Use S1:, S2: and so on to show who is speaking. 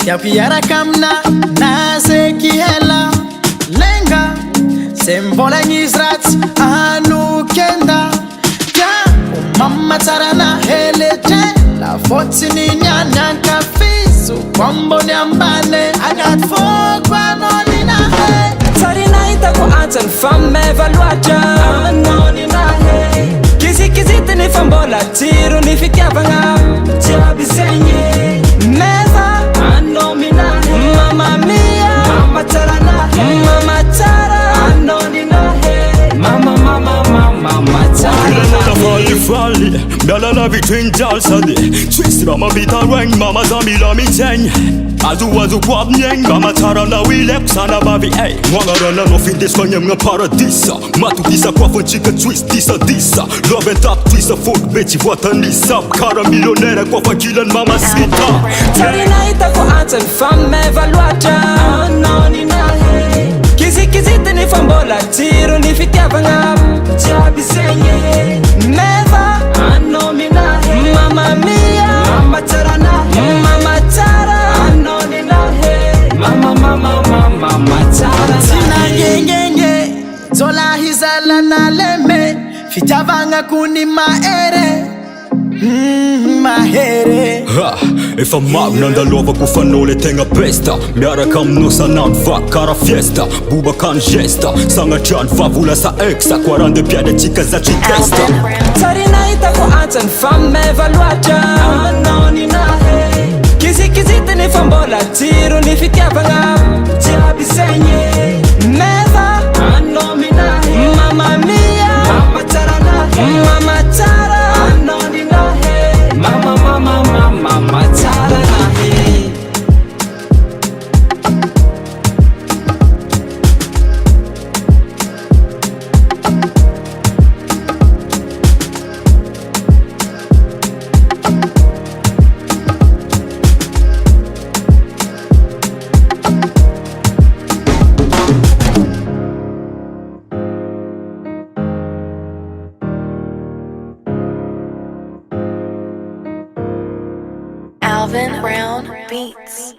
S1: Siapiara kamna na seki hela lenga sembola nyizrat anu kenda ya Mama Tsara na helete la fotini nyanya kafisu kwambo nyambane agat fokwa nonina he Tsarina itako ansan femme valuaja nonina he Kisi tini fambola tiro ni fitiavanga Tiabi senye Meva anomina he Mama mia Mama Tsara na he Mama Tsara anonina he Mama Tsara na he
S2: Frali, bella la between jalsadi Twist rama bita rang, mama zamila mi teng Azu kwab nyeng, Mama Tsara na wilep sana babi ay Mwanga rana no fin des kanyam nga paradisa Matu disa kwa fun chika twist disa Love and top twist a foot bitch vota nisa Kara millionära kwa fa kilan mama sita
S1: Tsarina itako ansan femme valuaja nonina he Kisi tini fambola tiro ni fitiavanga Tiabi senye Meva anomina he Mama mia Mama Tsara na he Mama Tsara anonina he Mama Tsara Sina ngenge Zola hizala na leme Fitiavanga kuni maere Mahere
S2: Ha, if I'm out nanda lova kufanole tenga besta Miara kam nusa nan va cara fiesta Buba kan gesta Sanga chan favula sa exa 40 piade chica za ci testa
S1: Tsarina itako ansan femme valuaja nonina he Kisi tini fambola tiro ni fitiavanga Tiabi senye Meva anomina he Mama mia Mama Tsara na he Mama Tsara anonina he Mama Tsara na he
S3: Alvin Brown Beats.